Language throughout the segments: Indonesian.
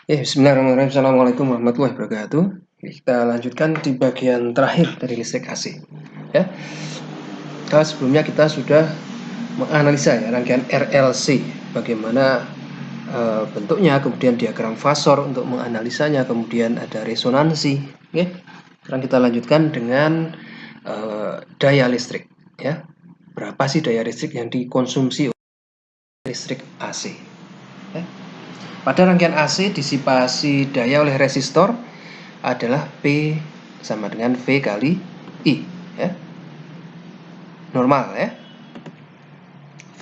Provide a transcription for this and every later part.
Ya, bismillahirrahmanirrahim. Assalamualaikum warahmatullahi wabarakatuh. Kita lanjutkan di bagian terakhir dari listrik AC. Ya, sebelumnya kita sudah menganalisa ya rangkaian RLC, bagaimana bentuknya, kemudian diagram fasor untuk menganalisanya, kemudian ada resonansi. Ya, sekarang kita lanjutkan dengan daya listrik. Ya, berapa sih daya listrik yang dikonsumsi oleh listrik AC? Ya. Pada rangkaian AC, disipasi daya oleh resistor adalah P sama dengan V kali I, ya. Normal ya.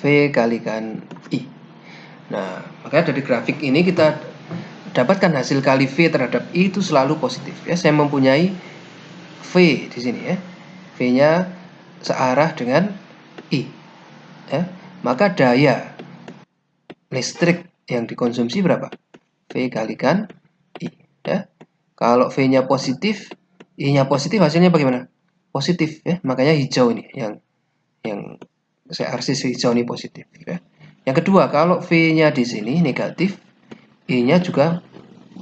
V kalikan I. Nah, makanya dari grafik ini kita dapatkan hasil kali V terhadap I itu selalu positif ya. Saya mempunyai V di sini ya. V-nya searah dengan I, ya. Maka daya listrik yang dikonsumsi berapa? V kalikan I, ya. Kalau V-nya positif, I-nya positif, hasilnya bagaimana? Positif ya. Makanya hijau ini yang CRC hijau ini positif ya. Yang kedua, kalau V-nya di sini negatif, I-nya juga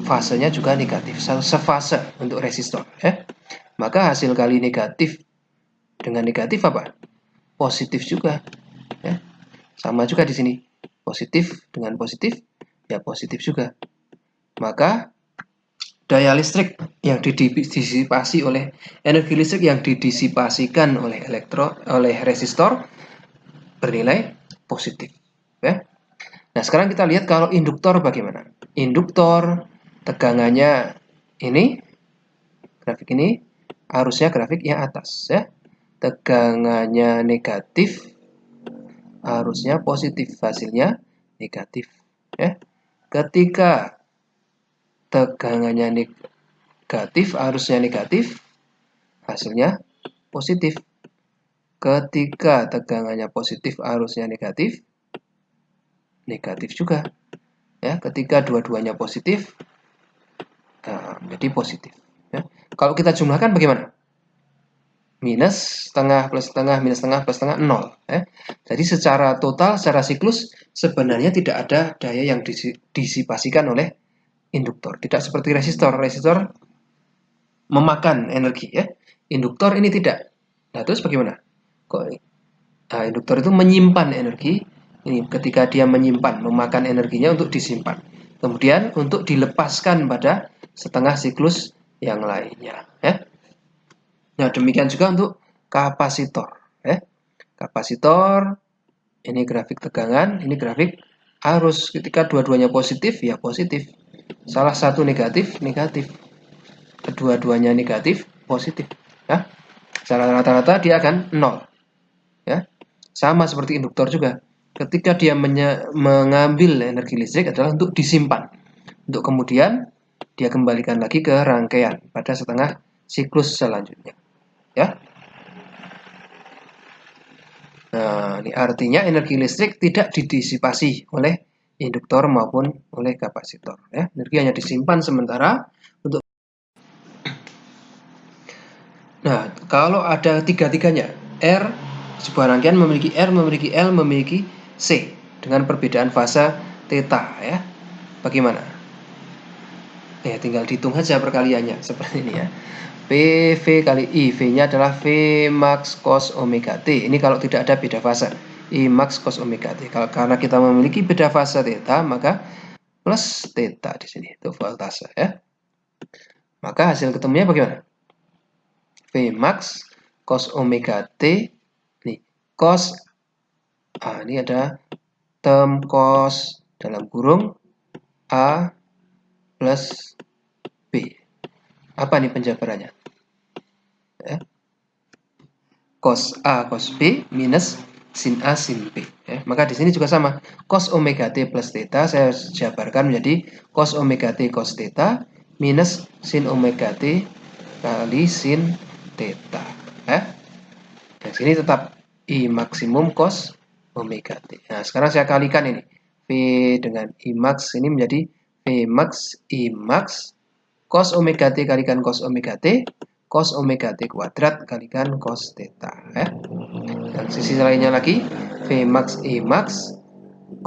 fasenya juga negatif, sefase untuk resistor ya. Maka hasil kali negatif dengan negatif apa? Positif juga ya. Sama juga di sini. Positif dengan positif ya positif juga. Maka daya listrik yang didisipasi oleh energi listrik yang didisipasikan oleh resistor bernilai positif ya. Nah, sekarang kita lihat kalau induktor bagaimana. Induktor tegangannya ini, grafik ini harusnya grafik yang atas ya. Tegangannya negatif, harusnya positif, hasilnya negatif ya. Ketika tegangannya negatif, harusnya negatif, hasilnya positif. Ketika tegangannya positif, harusnya negatif, negatif juga ya. Ketika dua-duanya positif, jadi positif ya. Kalau kita jumlahkan bagaimana? Minus setengah plus setengah minus setengah plus setengah 0 ya. Jadi secara total, secara siklus sebenarnya tidak ada daya yang disipasikan oleh induktor. Tidak seperti resistor. Resistor memakan energi ya. Induktor ini tidak. Nah, terus bagaimana? Nah, induktor itu menyimpan energi. Ini ketika dia menyimpan, memakan energinya untuk disimpan. Kemudian untuk dilepaskan pada setengah siklus yang lainnya ya. Nah, demikian juga untuk kapasitor ya. Kapasitor ini grafik tegangan, ini grafik arus. Ketika dua-duanya positif ya positif. Salah satu negatif, negatif. Kedua-duanya negatif, positif ya. Secara rata-rata dia akan 0 ya. Sama seperti induktor juga. Ketika dia mengambil energi listrik adalah untuk disimpan. Untuk kemudian dia kembalikan lagi ke rangkaian pada setengah siklus selanjutnya ya. Nah, ini artinya energi listrik tidak didisipasi oleh induktor maupun oleh kapasitor ya. Energi hanya disimpan sementara untuk. Nah, kalau ada tiga-tiganya, R, sebuah rangkaian memiliki R, memiliki L, memiliki C dengan perbedaan fase theta ya. Bagaimana? Ya, tinggal dihitung saja perkaliannya seperti ini ya. PV kali I, V-nya adalah V max cos omega T. Ini kalau tidak ada beda fase. I max cos omega T. Kalau karena kita memiliki beda fase theta, maka plus theta di sini itu voltase ya. Maka hasil ketemunya bagaimana? V max cos omega T. Nih, cos ini ada term cos dalam kurung A plus B. Apa nih penjabarannya? Ya. Cos A cos B minus sin A sin B ya. Maka di sini juga sama. Cos omega T plus theta saya jabarkan menjadi cos omega T cos theta minus sin omega T kali sin theta ya. Yang sini tetap I maksimum cos omega T. Nah, sekarang saya kalikan ini. V dengan I max ini menjadi V max I max cos omega T kalikan cos omega T cos omega T kuadrat kalikan cos theta ya. Dan sisi lainnya lagi V max I max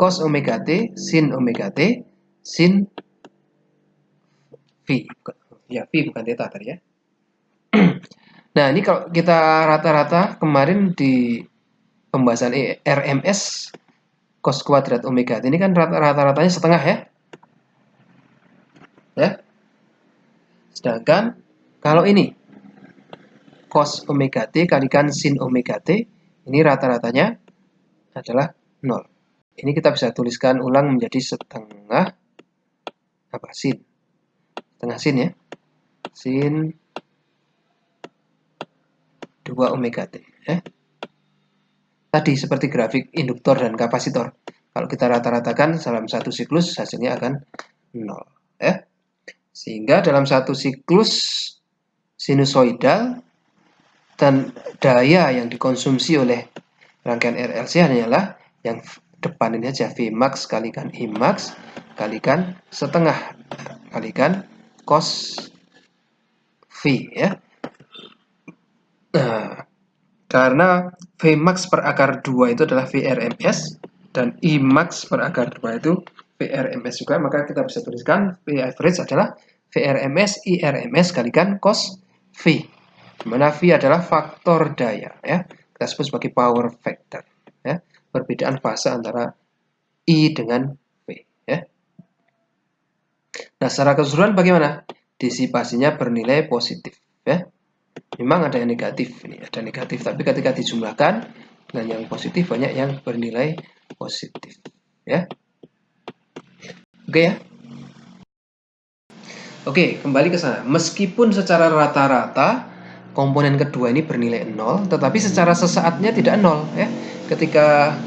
cos omega T sin omega T sin V. Ya, V bukan theta tadi ya. Nah, ini kalau kita rata-rata kemarin di pembahasan RMS cos kuadrat omega T ini kan rata-ratanya setengah ya. Ya. Sedangkan kalau ini cos omega T kalikan sin omega T, ini rata-ratanya adalah 0. Ini kita bisa tuliskan ulang menjadi setengah apa sin. Setengah sin ya. Sin 2 omega T ya. Tadi seperti grafik induktor dan kapasitor. Kalau kita rata-ratakan dalam satu siklus hasilnya akan 0 ya. Sehingga dalam satu siklus sinusoidal dan daya yang dikonsumsi oleh rangkaian RLC hanyalah yang depan ini aja Vmax kalikan Imax kalikan setengah kalikan cos V ya. Nah, karena Vmax per akar 2 itu adalah VRMS dan Imax per akar 2 itu VRMS juga, maka kita bisa tuliskan V average adalah VRMS IRMS kalikan cos V. Dimana V adalah faktor daya ya. Kita sebut sebagai power factor ya. Perbedaan fase antara I dengan V ya. Nah, secara keseluruhan bagaimana? Disipasinya bernilai positif ya. Memang ada yang negatif, ini ada negatif, tapi ketika dijumlahkan dengan yang positif banyak yang bernilai positif ya. Oke ya. Oke, kembali ke sana. Meskipun secara rata-rata komponen kedua ini bernilai 0, tetapi secara sesaatnya tidak 0 ya. Ketika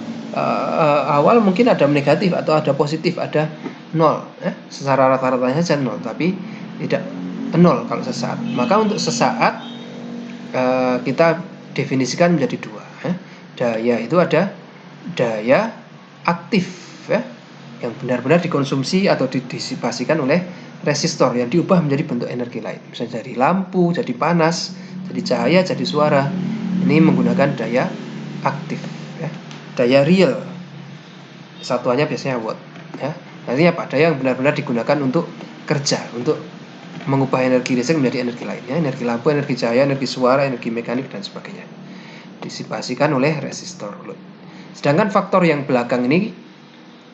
awal mungkin ada negatif atau ada positif, ada 0 ya. Secara rata-ratanya saja 0, tapi tidak 0 kalau sesaat. Maka untuk sesaat kita definisikan menjadi dua ya. Daya itu ada daya aktif ya, yang benar-benar dikonsumsi atau didisipasikan oleh resistor yang diubah menjadi bentuk energi lain, misalnya dari lampu jadi panas, jadi cahaya, jadi suara. Ini menggunakan daya aktif ya. Daya real satuannya biasanya watt ya. Artinya apa? Daya yang benar-benar digunakan untuk kerja, untuk mengubah energi listrik menjadi energi lainnya, energi lampu, energi cahaya, energi suara, energi mekanik dan sebagainya. Disipasikan oleh resistor load. Sedangkan faktor yang belakang ini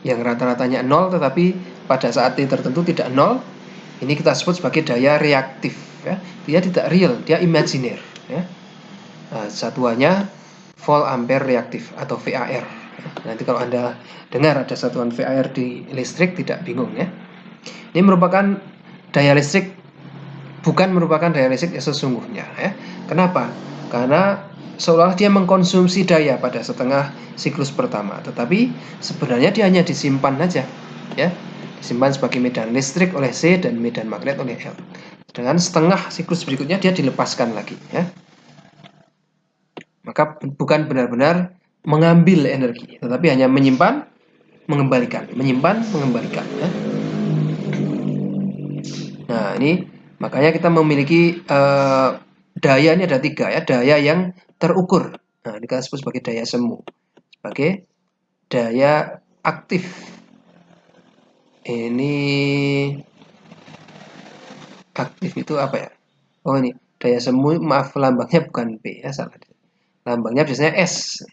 yang rata-ratanya 0 tetapi pada saat T tertentu tidak 0, ini kita sebut sebagai daya reaktif ya. Dia tidak real, dia imajiner ya. Nah, satuannya volt ampere reaktif atau VAR. Nanti kalau Anda dengar ada satuan VAR di listrik tidak bingung ya. Ini merupakan daya listrik, bukan merupakan daya listrik yang sesungguhnya ya. Kenapa? Karena seolah dia mengkonsumsi daya pada setengah siklus pertama, tetapi sebenarnya dia hanya disimpan saja ya. Disimpan sebagai medan listrik oleh C dan medan magnet oleh L. Sedangkan setengah siklus berikutnya dia dilepaskan lagi ya. Maka bukan benar-benar mengambil energi, tetapi hanya menyimpan, mengembalikan, menyimpan, mengembalikan ya. Nah, ini makanya kita memiliki daya ini ada 3 ya, daya yang terukur. Nah, ini kita sebut sebagai daya semu, sebagai daya aktif. Ini aktif itu apa ya? Oh, ini daya semu, maaf lambangnya bukan P ya, salah. Lambangnya biasanya S.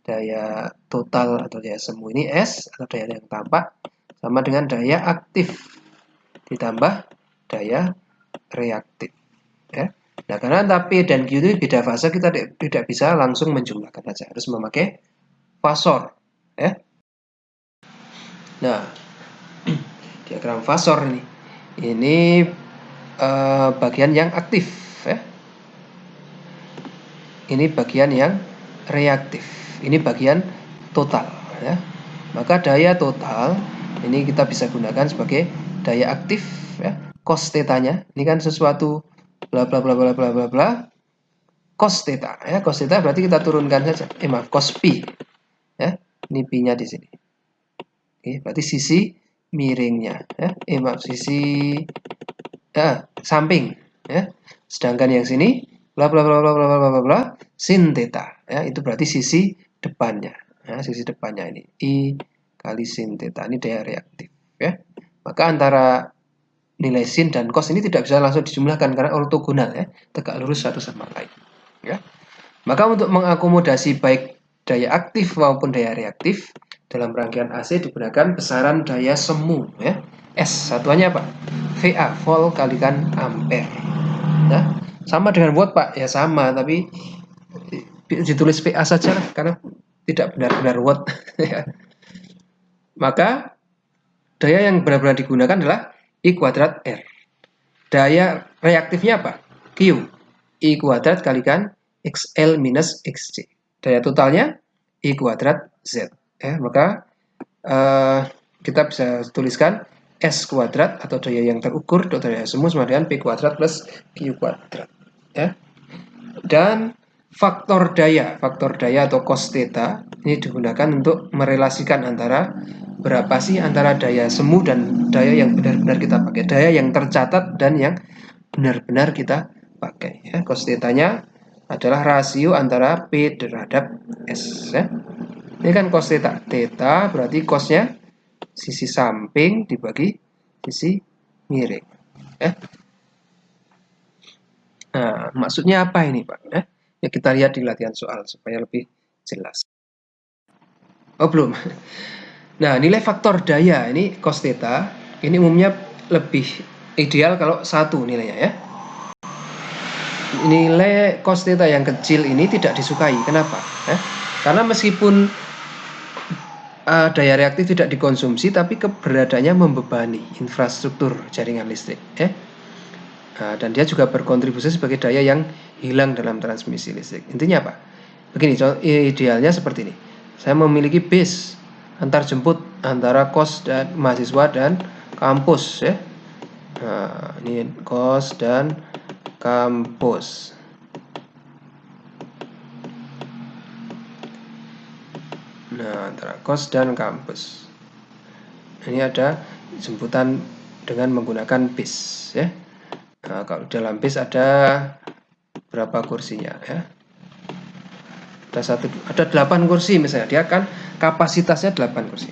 Daya total atau daya semu ini S atau daya yang tampak sama dengan daya aktif ditambah daya reaktif ya. Nah, karena antara P dan Q itu beda fase, kita tidak bisa langsung menjumlahkan saja, harus memakai fasor ya. Nah, diagram fasor ini bagian yang aktif ya. Ini bagian yang reaktif. Ini bagian total ya. Maka daya total ini kita bisa gunakan sebagai daya aktif ya. Cos tetanya ini kan sesuatu bla bla bla bla bla bla bla cos theta ya. Cos theta berarti kita turunkan saja. Maaf, cos pi ya. Ini pi-nya di sini. Oke, berarti sisi miringnya ya. Maaf, sisi samping ya. Sedangkan yang sini bla bla bla bla bla bla bla bla sin theta ya, itu berarti sisi depannya ya, sisi depannya ini I kali sin theta, ini daya reaktif ya. Maka antara nilai sin dan cos ini tidak bisa langsung dijumlahkan karena ortogonal ya, tegak lurus satu sama lain. Ya. Maka untuk mengakomodasi baik daya aktif maupun daya reaktif dalam rangkaian AC digunakan besaran daya semu ya. S satuannya apa? VA, volt kalikan ampere. Ya. Sama dengan watt Pak, ya sama tapi ditulis VA saja karena tidak benar-benar watt. Maka daya yang benar-benar digunakan adalah I kuadrat R. Daya reaktifnya apa? Q. I kuadrat kalikan XL minus XC. Daya totalnya I kuadrat Z. Maka kita bisa tuliskan S kuadrat atau daya yang terukur atau daya semu sama dengan P kuadrat plus Q kuadrat. Dan faktor daya atau cos theta ini digunakan untuk merelasikan antara berapa sih antara daya semu dan daya yang benar-benar kita pakai, daya yang tercatat dan yang benar-benar kita pakai. Cos theta-nya adalah rasio antara P terhadap S. Ini kan cos theta. Theta berarti cosnya sisi samping dibagi sisi miring. Nah, maksudnya apa ini Pak? Ya kita lihat di latihan soal supaya lebih jelas. Oh belum. Nah, nilai faktor daya ini cos theta ini umumnya lebih ideal kalau 1 nilainya ya. Nilai cos theta yang kecil ini tidak disukai. Kenapa? Karena meskipun daya reaktif tidak dikonsumsi, tapi keberadaannya membebani infrastruktur jaringan listrik. Dan dia juga berkontribusi sebagai daya yang hilang dalam transmisi listrik. Intinya apa? Begini, idealnya seperti ini. Saya memiliki bis antar jemput antara kos dan mahasiswa dan kampus ya. Nah, ini kos dan kampus. Nah, antara kos dan kampus. Ini ada jemputan dengan menggunakan bis ya. Nah, kalau dalam bis ada berapa kursinya ya? Ada 8 kursi misalnya, dia kan kapasitasnya 8 kursi.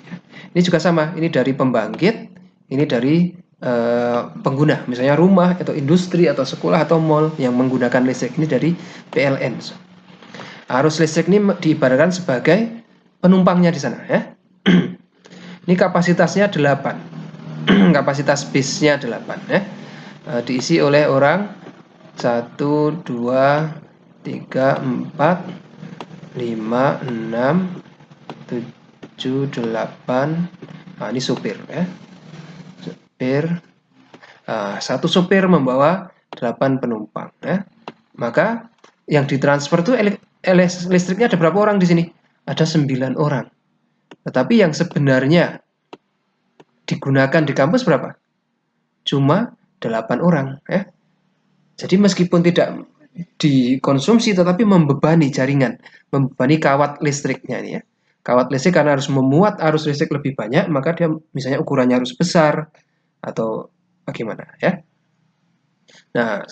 Ini juga sama, ini dari pembangkit, ini dari pengguna, misalnya rumah atau industri atau sekolah atau mall yang menggunakan listrik, ini dari PLN. Arus listrik ini diibaratkan sebagai penumpangnya di sana ya. Ini kapasitasnya 8. Kapasitas bisnya 8 ya. Diisi oleh orang 1, 2, 3, 4, 5, 6, 7, 8. Nah, ini supir ya. Supir. Satu supir membawa 8 penumpang ya. Maka yang ditransfer itu listriknya ada berapa orang di sini? Ada 9 orang. Tetapi yang sebenarnya digunakan di kampus berapa? Cuma 8 orang ya. Jadi meskipun tidak dikonsumsi tetapi membebani jaringan, membebani kawat listriknya ini ya. Kawat listrik karena harus memuat arus listrik lebih banyak, maka dia misalnya ukurannya harus besar atau bagaimana ya. Nah,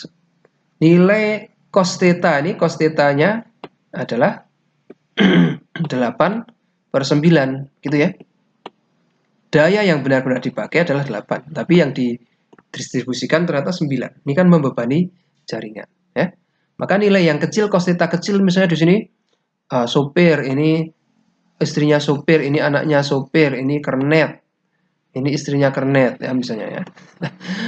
nilai cos theta ini, cos theta-nya adalah 8/9 gitu ya. Daya yang benar-benar dipakai adalah 8, tapi yang didistribusikan ternyata 9. Ini kan membebani jaringan ya. Maka nilai yang kecil, cos theta kecil misalnya di sini sopir, ini istrinya sopir, ini anaknya sopir, ini kernet, ini istrinya kernet ya misalnya ya.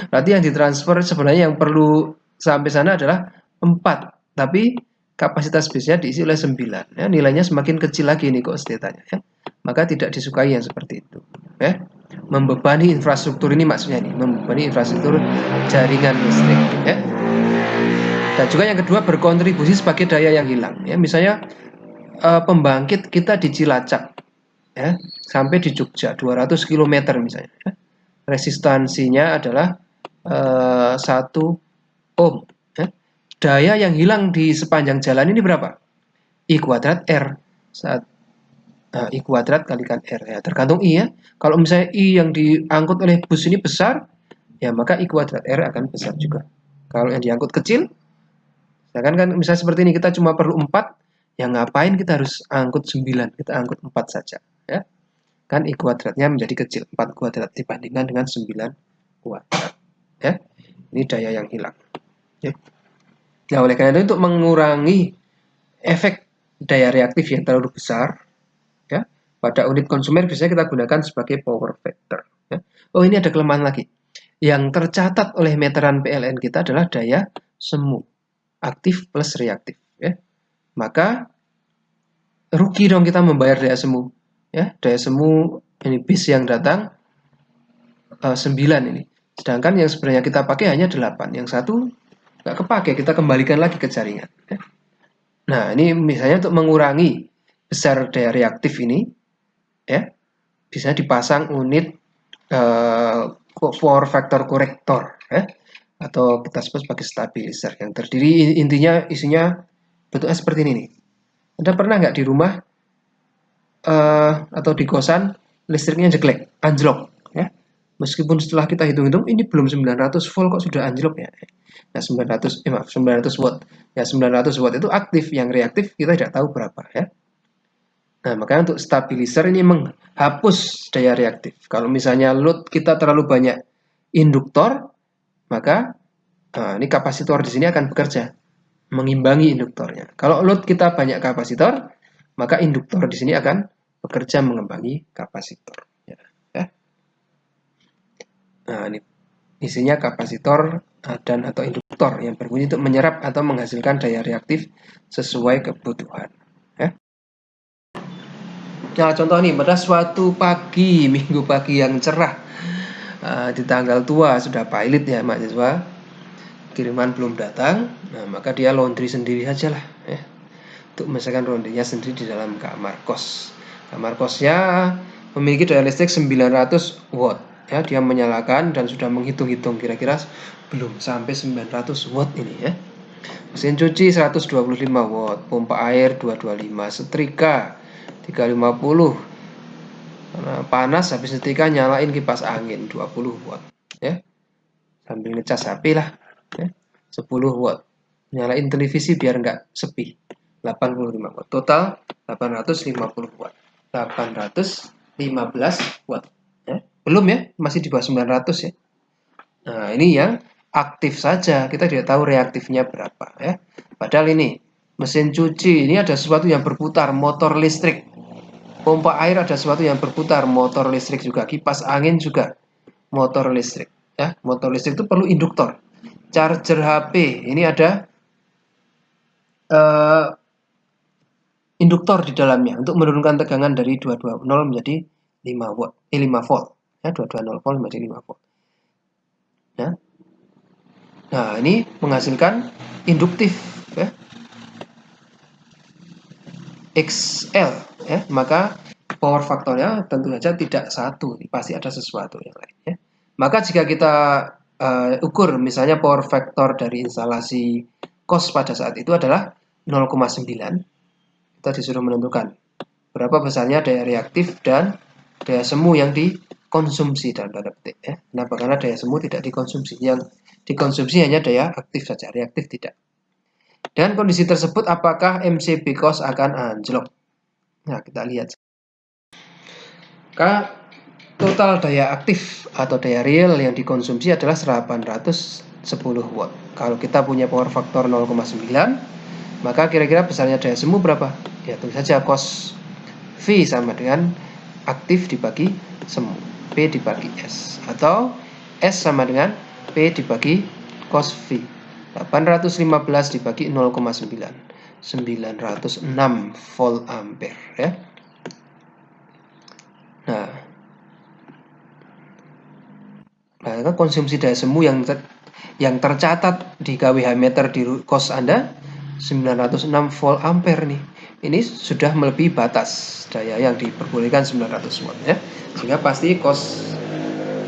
Berarti yang ditransfer sebenarnya yang perlu sampai sana adalah 4, tapi kapasitas bisnya diisi oleh 9 ya. Nilainya semakin kecil lagi ini cos theta-nya ya. Maka tidak disukai yang seperti itu ya. Membebani infrastruktur ini maksudnya ini, membebani infrastruktur jaringan listrik ya. Dan juga yang kedua berkontribusi sebagai daya yang hilang ya. Misalnya pembangkit kita di Cilacap ya, sampai di Jogja 200 km misalnya ya. Resistansinya adalah 1 ohm ya. Daya yang hilang di sepanjang jalan ini berapa? I kuadrat R. I kuadrat kalikan R ya, tergantung I ya. Kalau misalnya I yang diangkut oleh bus ini besar, ya maka I kuadrat R akan besar juga. Kalau yang diangkut kecil, kan misalnya seperti ini kita cuma perlu 4, ya ngapain kita harus angkut 9, kita angkut 4 saja ya. Kan I kuadratnya menjadi kecil, 4 kuadrat dibandingkan dengan 9 kuadrat ya. Ini daya yang hilang. Ya. Nah, oleh karena itu untuk mengurangi efek daya reaktif yang terlalu besar, ya, pada unit konsumer biasanya kita gunakan sebagai power factor. Ya. Oh, ini ada kelemahan lagi. Yang tercatat oleh meteran PLN kita adalah daya semu, aktif plus reaktif. Ya. Maka rugi dong kita membayar daya semu. Ya, daya semu ini bis yang datang 9 ini. Sedangkan yang sebenarnya kita pakai hanya 8. Yang satu nggak kepake, kita kembalikan lagi ke jaringan. Ya. Nah, ini misalnya untuk mengurangi besar daya reaktif ini, ya, bisa dipasang unit power factor corrector, ya, atau kita sebut sebagai stabilizer yang terdiri intinya isinya bentuknya seperti ini nih. Anda pernah nggak di rumah atau di kosan listriknya jelek, anjlok, ya? Meskipun setelah kita hitung-hitung ini belum 900 volt kok sudah anjlok ya. Nah, 900 watt. Ya 900 watt itu aktif, yang reaktif kita tidak tahu berapa ya. Nah, makanya untuk stabilizer ini menghapus daya reaktif. Kalau misalnya load kita terlalu banyak induktor, maka ini kapasitor di sini akan bekerja mengimbangi induktornya. Kalau load kita banyak kapasitor, maka induktor di sini akan bekerja mengimbangi kapasitor. Ya. Nah, ini isinya kapasitor dan atau induktor yang berfungsi untuk menyerap atau menghasilkan daya reaktif sesuai kebutuhan. Ya. Nah, contoh nih, pada suatu pagi, minggu pagi yang cerah, di tanggal tua sudah pilot ya mahasiswa, kiriman belum datang, nah maka dia laundry sendiri aja lah, ya, untuk menyelesaikan rondinya sendiri di dalam kamar kos. Kamar kosnya memiliki daya listrik 900 watt, ya, dia menyalakan dan sudah menghitung-hitung kira-kira belum sampai 900 watt ini ya. Mesin cuci 125 watt, pompa air 225, setrika 350. Karena panas habis setrika nyalain kipas angin 20 watt ya. Sambil ngecas HP lah ya. 10 watt. Nyalain televisi biar nggak sepi 85 watt. Total 850 watt. 815 watt ya. Belum ya, masih di bawah 900 ya. Nah, ini yang aktif saja, kita tidak tahu reaktifnya berapa ya. Padahal ini mesin cuci ini ada sesuatu yang berputar, motor listrik. Pompa air ada sesuatu yang berputar, motor listrik juga. Kipas angin juga motor listrik ya. Motor listrik itu perlu induktor. Charger HP ini ada induktor di dalamnya untuk menurunkan tegangan dari 220 menjadi 5 volt. 5 volt ya, 220 volt menjadi 5 volt. Ya. Nah, ini menghasilkan induktif ya. XL ya, maka power faktornya tentu saja tidak satu, pasti ada sesuatu yang lain ya. Maka jika kita ukur misalnya power factor dari instalasi kos pada saat itu adalah 0,9, kita disuruh menentukan berapa besarnya daya reaktif dan daya semu yang dikonsumsi dalam tanda petik ya. Kenapa? Karena daya semu tidak dikonsumsi, yang dikonsumsi hanya daya aktif saja, reaktif tidak. Dan kondisi tersebut apakah MCB cost akan anjlok? Nah, kita lihat. Maka total daya aktif atau daya real yang dikonsumsi adalah 810 watt. Kalau kita punya power factor 0,9, maka kira-kira besarnya daya semu berapa? Ya, tentu saja cos V sama dengan aktif dibagi semu, P dibagi S. Atau S sama dengan P dibagi cos V. 815 dibagi 0,9, 906 volt ampere ya. Nah, konsumsi daya semu yang tercatat di kWh meter di kos Anda 906 volt ampere nih. Ini sudah melebihi batas daya yang diperbolehkan 900 watt ya. Sehingga pasti kos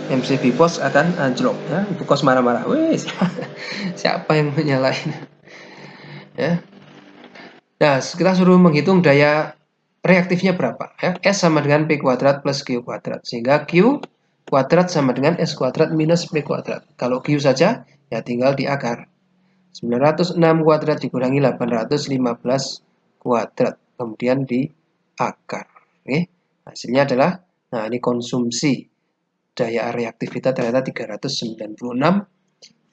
MCB pos akan anjlok ya. Ibu kos marah-marah. Wih, siapa yang menyalahin? Ya. Nah, kita suruh menghitung daya reaktifnya berapa ya. S sama dengan P kuadrat plus Q kuadrat. Sehingga Q kuadrat sama dengan S kuadrat minus P kuadrat. Kalau Q saja ya tinggal diakar. 906 kuadrat dikurangi 815 kuadrat. Kemudian diakar. Oke. Hasilnya adalah, nah ini konsumsi daya reaktif kita ternyata 396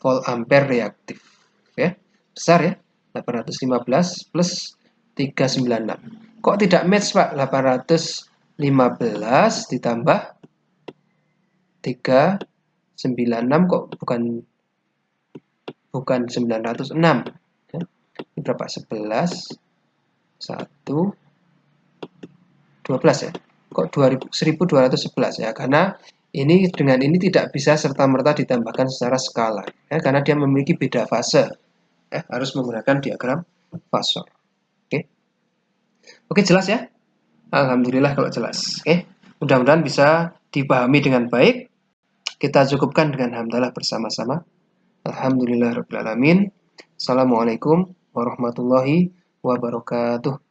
volt ampere reaktif. Ya, besar ya. 815 plus 396. Kok tidak match, Pak? 815 ditambah 396 kok bukan 906. Ya. Ini berapa? 11 1 12 ya. Kok 1211 ya? Karena ini dengan ini tidak bisa serta-merta ditambahkan secara skala ya, karena dia memiliki beda fase. Ya, harus menggunakan diagram fasor. Oke, jelas ya? Alhamdulillah kalau jelas. Mudah-mudahan bisa dipahami dengan baik. Kita cukupkan dengan hamdalah bersama-sama. Alhamdulillahirabbil alamin. Assalamualaikum warahmatullahi wabarakatuh.